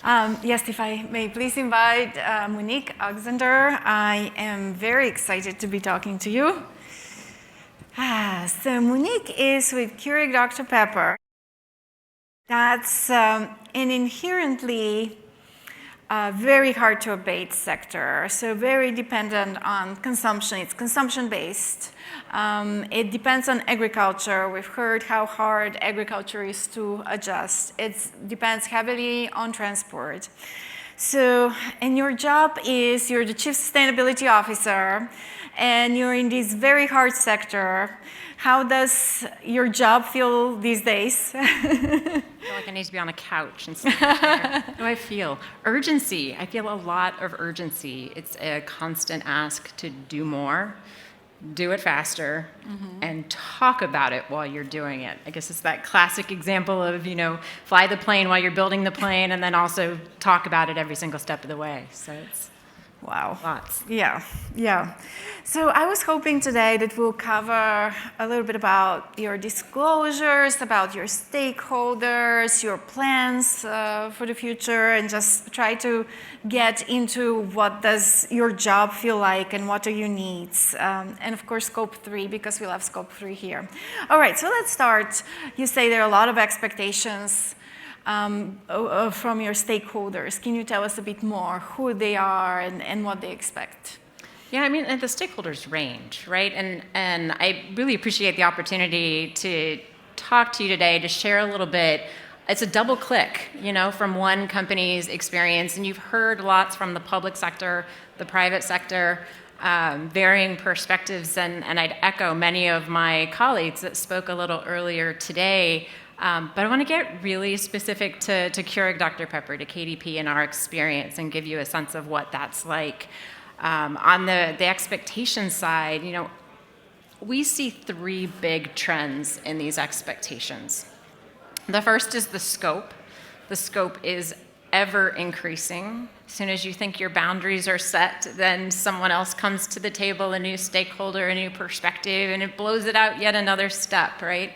Yes, if I may please invite Monique Oxender. I am very excited to be talking to you. So Monique is with Keurig Dr. Pepper. That's an inherently very hard to abate sector, so very dependent on consumption. It's consumption-based. It depends on agriculture. We've heard how hard agriculture is to adjust. It depends heavily on transport. So, and your job is, you're the Chief Sustainability Officer, and you're in this very hard sector. How does your job feel these days? I feel like I need to be on a couch and stuff. How do I feel? Urgency. I feel a lot of urgency. It's a constant ask to do more, do it faster, and talk about it while you're doing it. I guess it's that classic example of, fly the plane while you're building the plane and then also talk about it every single step of the way. So it's wow. Lots. Yeah. So I was hoping today that we'll cover a little bit about your disclosures, about your stakeholders, your plans for the future, and just try to get into what does your job feel like and what are your needs. And of course, Scope 3, because we love Scope 3 here. All right, so let's start. You say there are a lot of expectations from your stakeholders. Can you tell us a bit more who they are and what they expect? Yeah, and the stakeholders range, right? And I really appreciate the opportunity to talk to you today, to share a little bit. It's a double click, from one company's experience, and you've heard lots from the public sector, the private sector, varying perspectives, and I'd echo many of my colleagues that spoke a little earlier today. But I want to get really specific to Keurig Dr. Pepper, to KDP, and our experience, and give you a sense of what that's like. On the expectation side, we see three big trends in these expectations. The first is the scope. The scope is ever increasing. As soon as you think your boundaries are set, then someone else comes to the table, a new stakeholder, a new perspective, and it blows it out yet another step, right?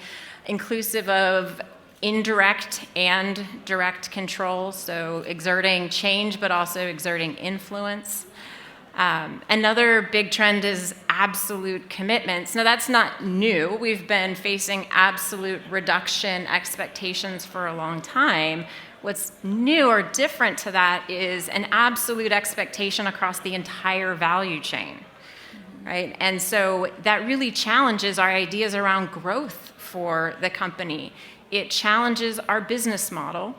Inclusive of indirect and direct control, so exerting change but also exerting influence. Another big trend is absolute commitments. Now that's not new. We've been facing absolute reduction expectations for a long time. What's new or different to that is an absolute expectation across the entire value chain, right? And so that really challenges our ideas around growth for the company. It challenges our business model,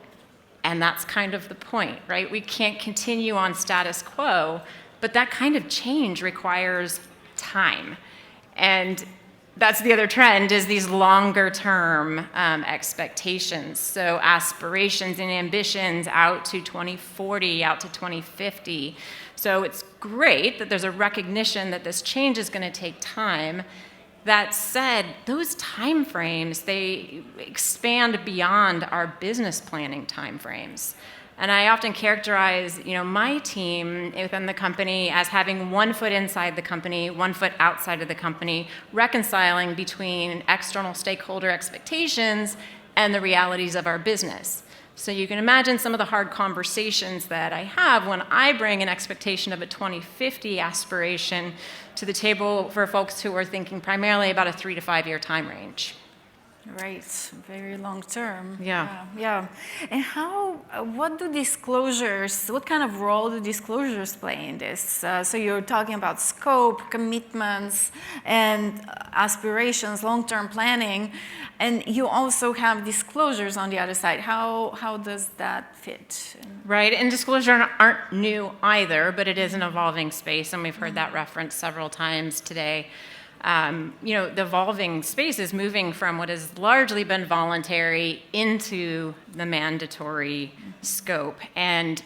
and that's kind of the point, right? We can't continue on status quo, but that kind of change requires time. And that's the other trend, is these longer term expectations. So aspirations and ambitions out to 2040, out to 2050. So it's great that there's a recognition that this change is going to take time. That said, those time frames, they expand beyond our business planning time frames. And I often characterize, my team within the company as having one foot inside the company, one foot outside of the company, reconciling between external stakeholder expectations and the realities of our business. So you can imagine some of the hard conversations that I have when I bring an expectation of a 2050 aspiration to the table for folks who are thinking primarily about a 3 to 5 year time range. Right, very long term. Yeah. And what kind of role do disclosures play in this? So you're talking about scope, commitments, and aspirations, long-term planning, and you also have disclosures on the other side. How does that fit? Right, and disclosures aren't new either, but it is an evolving space, and we've heard that referenced several times today. The evolving space is moving from what has largely been voluntary into the mandatory scope. And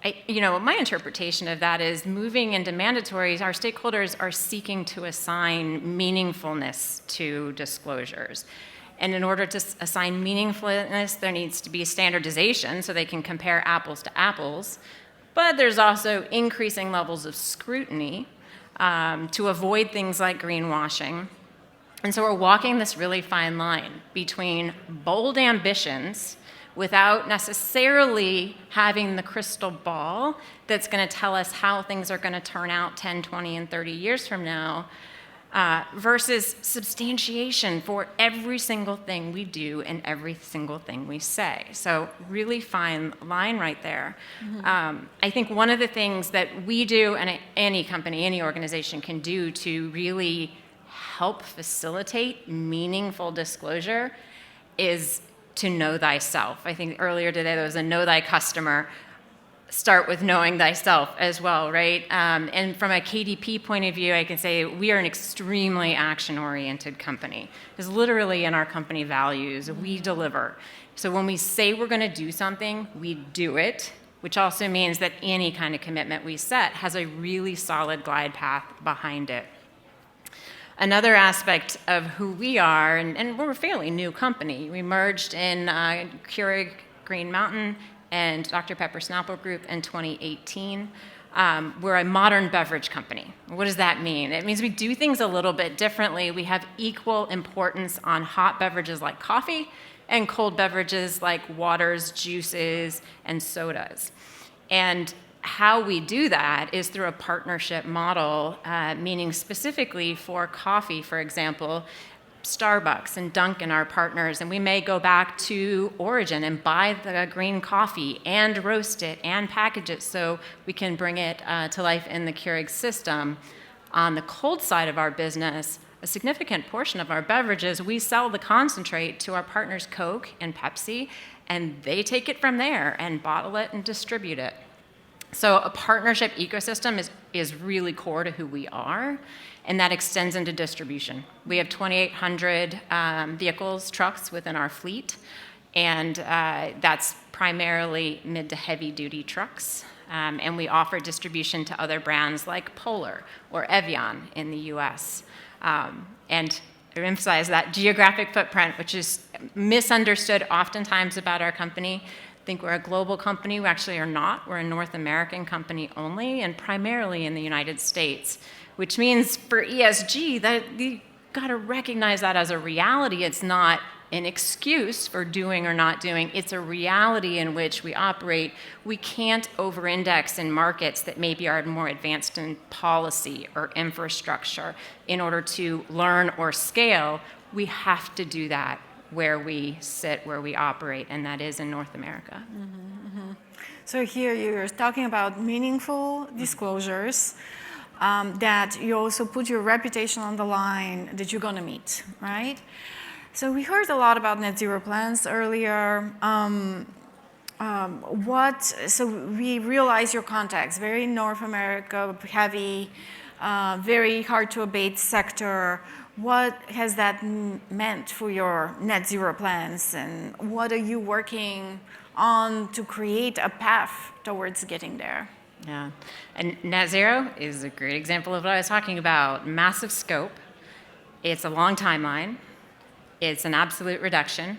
my interpretation of that is moving into mandatories, our stakeholders are seeking to assign meaningfulness to disclosures. And in order to assign meaningfulness, there needs to be standardization so they can compare apples to apples. But there's also increasing levels of scrutiny to avoid things like greenwashing. And so we're walking this really fine line between bold ambitions, without necessarily having the crystal ball that's going to tell us how things are going to turn out 10, 20, and 30 years from now, versus substantiation for every single thing we do and every single thing we say. So really fine line right there. I think one of the things that we do, and any company, any organization can do to really help facilitate meaningful disclosure is to know thyself. I think earlier today there was a know thy customer. Start with knowing thyself as well, right? And from a KDP point of view, I can say we are an extremely action-oriented company. It's literally in our company values, we deliver. So when we say we're going to do something, we do it, which also means that any kind of commitment we set has a really solid glide path behind it. Another aspect of who we are, and we're a fairly new company. We merged in Keurig Green Mountain and Dr. Pepper Snapple Group in 2018. We're a modern beverage company. What does that mean? It means we do things a little bit differently. We have equal importance on hot beverages like coffee and cold beverages like waters, juices, and sodas. And how we do that is through a partnership model, meaning specifically for coffee, for example, Starbucks and Dunkin' are partners, and we may go back to origin and buy the green coffee and roast it and package it so we can bring it to life in the Keurig system. On the cold side of our business, a significant portion of our beverages, we sell the concentrate to our partners Coke and Pepsi, and they take it from there and bottle it and distribute it. So a partnership ecosystem is really core to who we are, and that extends into distribution. We have 2,800 vehicles, trucks within our fleet, and that's primarily mid to heavy duty trucks. And we offer distribution to other brands like Polar or Evian in the US. And I emphasize that geographic footprint, which is misunderstood oftentimes about our company. I think we're a global company. We actually are not. We're a North American company only, and primarily in the United States, which means for ESG that you got to recognize that as a reality. It's not an excuse for doing or not doing. It's a reality in which we operate. We can't over-index in markets that maybe are more advanced in policy or infrastructure in order to learn or scale. We have to do that where we sit, where we operate, and that is in North America. So here you're talking about meaningful disclosures, that you also put your reputation on the line that you're going to meet, right? So we heard a lot about net zero plans earlier. So we realize your context, very North America heavy, very hard to abate sector. What has that meant for your net zero plans, and what are you working on to create a path towards getting there? Yeah, and net zero is a great example of what I was talking about. Massive scope. It's a long timeline. It's an absolute reduction.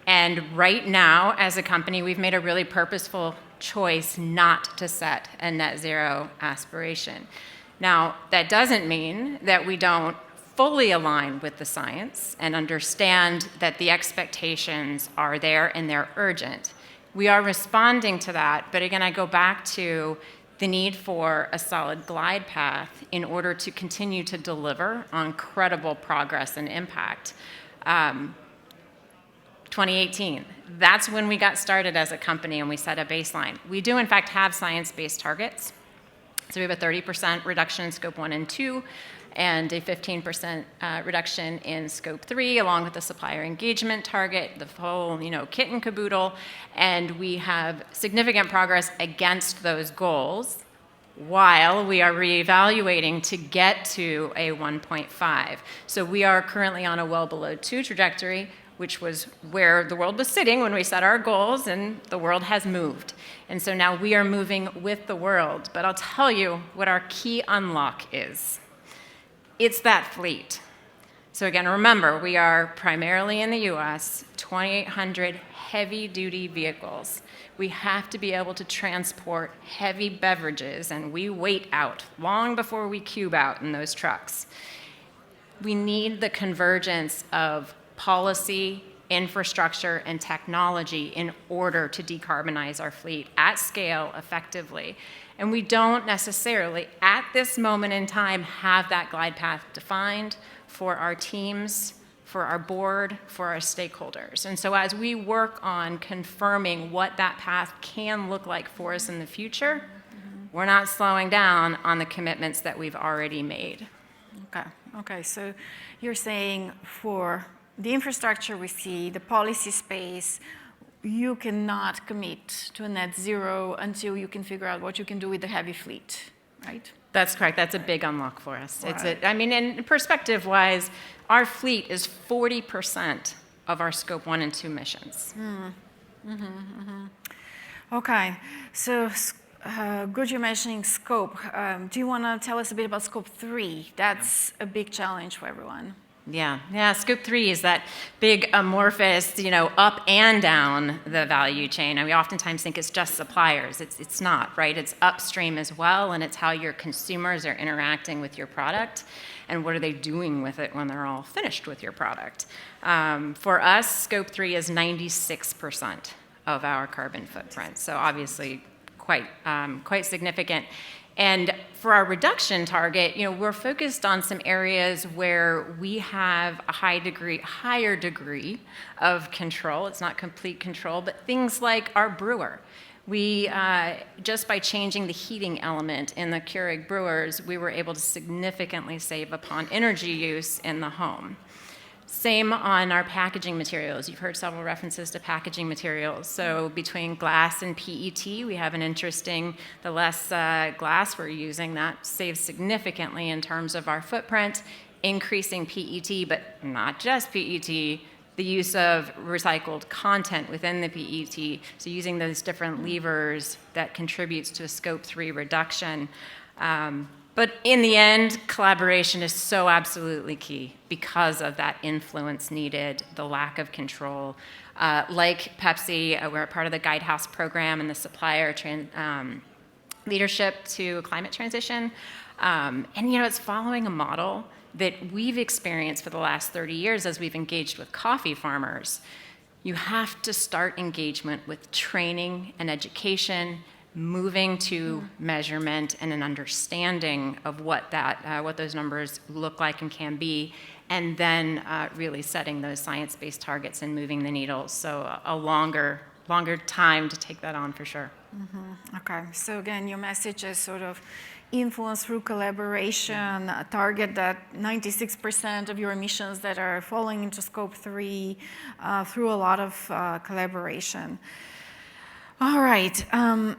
And right now, as a company, we've made a really purposeful choice not to set a net zero aspiration. Now, that doesn't mean that we don't fully align with the science and understand that the expectations are there and they're urgent. We are responding to that, but again, I go back to the need for a solid glide path in order to continue to deliver on credible progress and impact. 2018, that's when we got started as a company and we set a baseline. We do, in fact, have science-based targets. So we have a 30% reduction in scope 1 and 2, and a 15% reduction in scope 3, along with the supplier engagement target, the whole kit and caboodle. And we have significant progress against those goals while we are reevaluating to get to a 1.5. So we are currently on a well below 2 trajectory, which was where the world was sitting when we set our goals, and the world has moved. And so now we are moving with the world. But I'll tell you what our key unlock is. It's that fleet. So again, remember, we are primarily in the US, 2,800 heavy-duty vehicles. We have to be able to transport heavy beverages, and we wait out long before we cube out in those trucks. We need the convergence of policy, infrastructure and technology in order to decarbonize our fleet at scale effectively. And we don't necessarily, at this moment in time, have that glide path defined for our teams, for our board, for our stakeholders. And so as we work on confirming what that path can look like for us in the future, we're not slowing down on the commitments that we've already made. Okay, so you're saying for the infrastructure we see, the policy space, you cannot commit to a net zero until you can figure out what you can do with the heavy fleet, right? That's correct. That's a big unlock for us. Right. And perspective-wise, our fleet is 40% of our Scope 1 and 2 emissions. Okay, so good you're mentioning scope. Do you want to tell us a bit about Scope 3? That's a big challenge for everyone. Yeah. Scope 3 is that big amorphous, up and down the value chain. And we oftentimes think it's just suppliers. It's not, right? It's upstream as well, and it's how your consumers are interacting with your product, and what are they doing with it when they're all finished with your product. For us, Scope 3 is 96% of our carbon footprint. So obviously, quite significant. And for our reduction target, we're focused on some areas where we have a higher degree of control. It's not complete control, but things like our brewer. We, just by changing the heating element in the Keurig brewers, we were able to significantly save upon energy use in the home. Same on our packaging materials. You've heard several references to packaging materials. So between glass and PET, we have an interesting, the less glass we're using, that saves significantly in terms of our footprint, increasing PET, but not just PET, the use of recycled content within the PET. So using those different levers that contributes to a Scope 3 reduction. But in the end, collaboration is so absolutely key because of that influence needed, the lack of control. Like Pepsi, we're a part of the Guidehouse program and the supplier leadership to climate transition. And it's following a model that we've experienced for the last 30 years as we've engaged with coffee farmers. You have to start engagement with training and education, moving to measurement and an understanding of what those numbers look like and can be, and then really setting those science-based targets and moving the needle. So a longer time to take that on for sure. Okay, so again, your message is sort of influence through collaboration, target that 96% of your emissions that are falling into Scope 3 through a lot of collaboration. All right,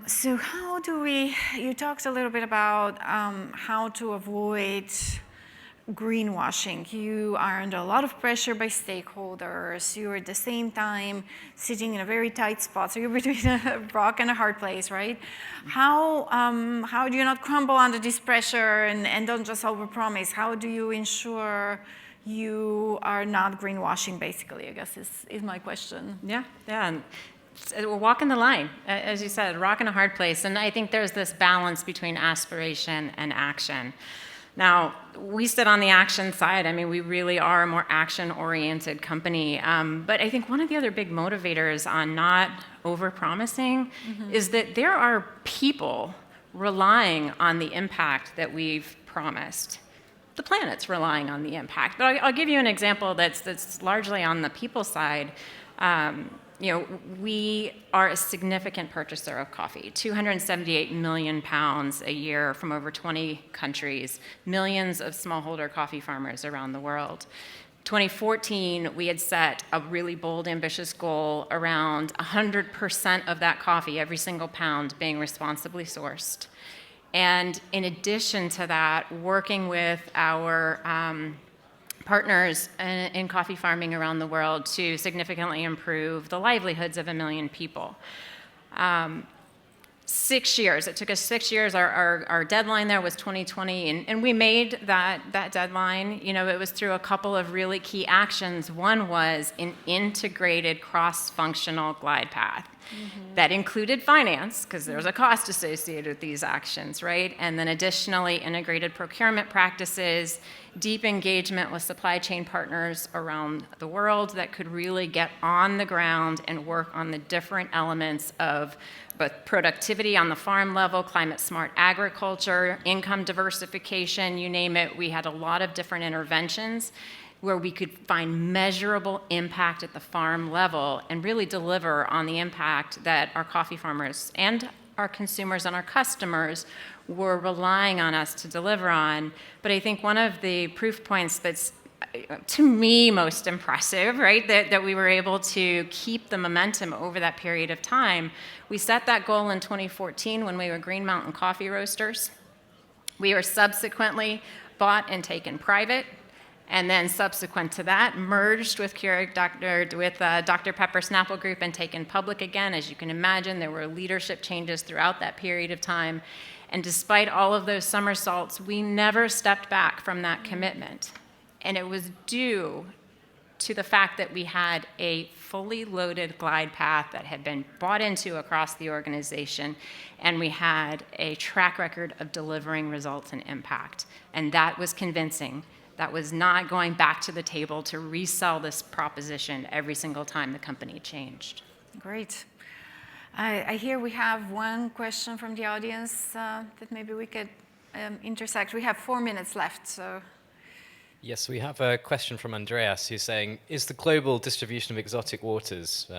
so how do you talked a little bit about how to avoid greenwashing. You are under a lot of pressure by stakeholders. You're at the same time sitting in a very tight spot. So you're between a rock and a hard place, right? How do you not crumble under this pressure and don't just overpromise? How do you ensure you are not greenwashing, basically, I guess is my question. Yeah. We're walking the line, as you said, rock and a hard place. And I think there's this balance between aspiration and action. Now, we sit on the action side. I mean, we really are a more action-oriented company. But I think one of the other big motivators on not over-promising is that there are people relying on the impact that we've promised. The planet's relying on the impact. But I'll give you an example that's largely on the people side. We are a significant purchaser of coffee, 278 million pounds a year from over 20 countries, millions of smallholder coffee farmers around the world. 2014, we had set a really bold, ambitious goal around 100% of that coffee, every single pound, being responsibly sourced. And in addition to that, working with our partners in coffee farming around the world to significantly improve the livelihoods of 1 million people. 6 years. It took us 6 years. Our deadline there was 2020, and we made that deadline. It was through a couple of really key actions. One was an integrated cross-functional glide path. That included finance, because there was a cost associated with these actions, right? And then additionally, integrated procurement practices, deep engagement with supply chain partners around the world that could really get on the ground and work on the different elements of both productivity on the farm level, climate smart agriculture, income diversification, you name it. We had a lot of different interventions where we could find measurable impact at the farm level and really deliver on the impact that our coffee farmers and our consumers and our customers were relying on us to deliver on. But I think one of the proof points that's, to me, most impressive, right, that we were able to keep the momentum over that period of time, we set that goal in 2014 when we were Green Mountain Coffee Roasters. We were subsequently bought and taken private. And then subsequent to that, merged with Dr. Pepper Snapple Group and taken public again. As you can imagine, there were leadership changes throughout that period of time. And despite all of those somersaults, we never stepped back from that commitment. And it was due to the fact that we had a fully loaded glide path that had been bought into across the organization, and we had a track record of delivering results and impact. And that was convincing. That was not going back to the table to resell this proposition every single time the company changed. Great. I hear we have one question from the audience that maybe we could intersect. We have 4 minutes left, so. Yes, we have a question from Andreas who's saying, is the global distribution of exotic waters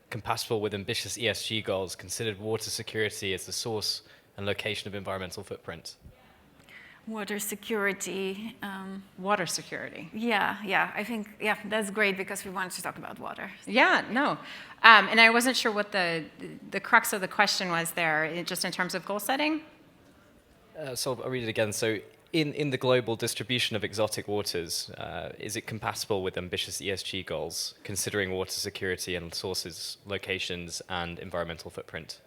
compatible with ambitious ESG goals, considered water security as the source and location of environmental footprint? Water security. Water security. Yeah, I think, that's great because we wanted to talk about water. Yeah, no. And I wasn't sure what the crux of the question was there, just in terms of goal setting. So I'll read it again. So in the global distribution of exotic waters, is it compatible with ambitious ESG goals, considering water security and sources, locations, and environmental footprint?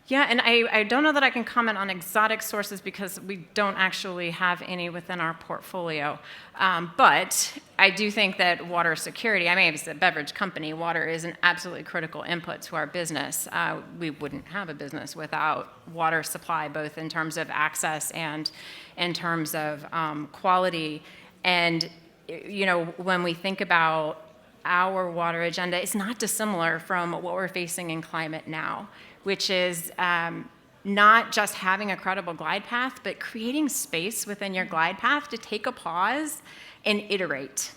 Yeah, and I don't know that I can comment on exotic sources because we don't actually have any within our portfolio. But I do think that water security, I mean, it's a beverage company, water is an absolutely critical input to our business. We wouldn't have a business without water supply, both in terms of access and in terms of quality. And, you know, when we think about our water agenda, it's not dissimilar from what we're facing in climate now, which is not just having a credible glide path, but creating space within your glide path to take a pause and iterate.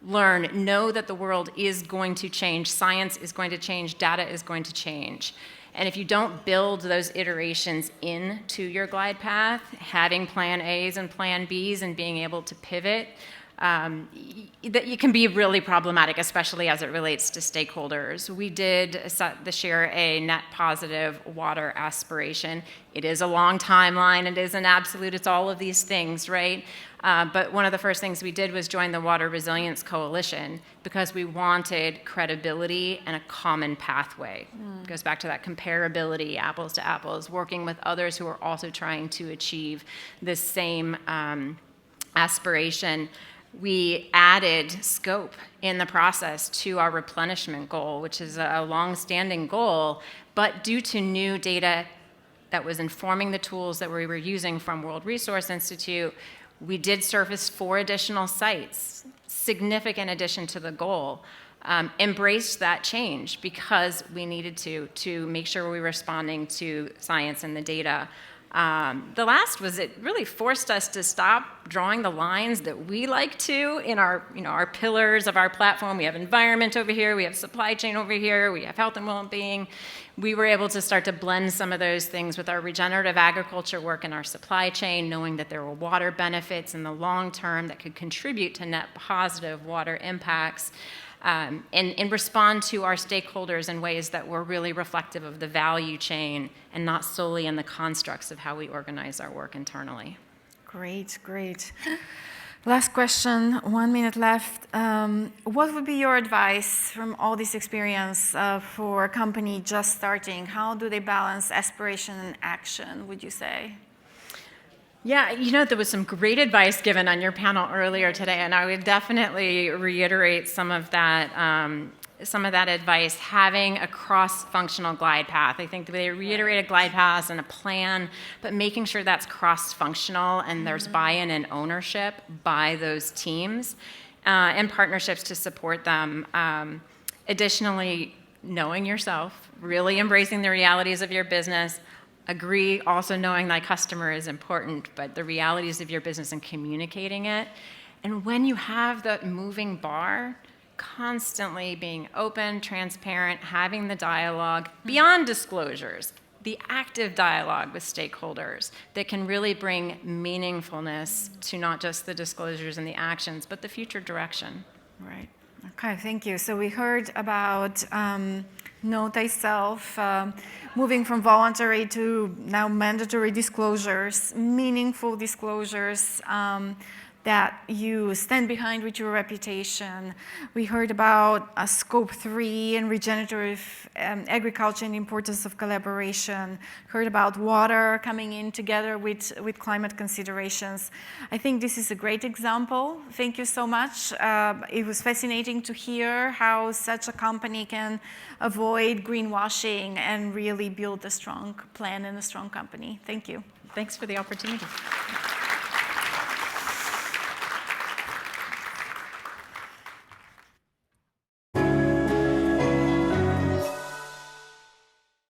Learn, know that the world is going to change, science is going to change, data is going to change. And if you don't build those iterations into your glide path, having plan A's and plan B's and being able to pivot, that you can be really problematic, especially as it relates to stakeholders. We did set this year a net positive water aspiration. It is a long timeline. It is an absolute. It's all of these things, right? But one of the first things we did was join the Water Resilience Coalition because we wanted credibility and a common pathway. It goes back to that comparability, apples to apples, working with others who are also trying to achieve this same aspiration. We added scope in the process to our replenishment goal, which is a long-standing goal, but due to new data that was informing the tools that we were using from World Resource Institute, we did surface 4 additional sites, significant addition to the goal. Embraced that change because we needed to make sure we were responding to science and the data. The last was it really forced us to stop drawing the lines that we like to in our pillars of our platform. We have environment over here, we have supply chain over here, we have health and well-being. We were able to start to blend some of those things with our regenerative agriculture work in our supply chain, knowing that there were water benefits in the long term that could contribute to net positive water impacts. And respond to our stakeholders in ways that were really reflective of the value chain and not solely in the constructs of how we organize our work internally. Great. Last question, 1 minute left. What would be your advice from all this experience for a company just starting? How do they balance aspiration and action, would you say? Yeah, there was some great advice given on your panel earlier today, and I would definitely reiterate some of that some of that advice, having a cross-functional glide path. I think they reiterated glide paths and a plan, but making sure that's cross-functional and there's buy-in and ownership by those teams and partnerships to support them. Additionally, knowing yourself, really embracing the realities of your business. Agree, also knowing thy customer is important, but the realities of your business and communicating it. And when you have that moving bar, constantly being open, transparent, having the dialogue beyond disclosures, the active dialogue with stakeholders that can really bring meaningfulness to not just the disclosures and the actions, but the future direction. Right. Okay, thank you. So we heard about know thyself, moving from voluntary to now mandatory disclosures, meaningful disclosures that you stand behind with your reputation. We heard about Scope 3 and regenerative agriculture and the importance of collaboration. Heard about water coming in together with climate considerations. I think this is a great example. Thank you so much. It was fascinating to hear how such a company can avoid greenwashing and really build a strong plan and a strong company. Thank you. Thanks for the opportunity.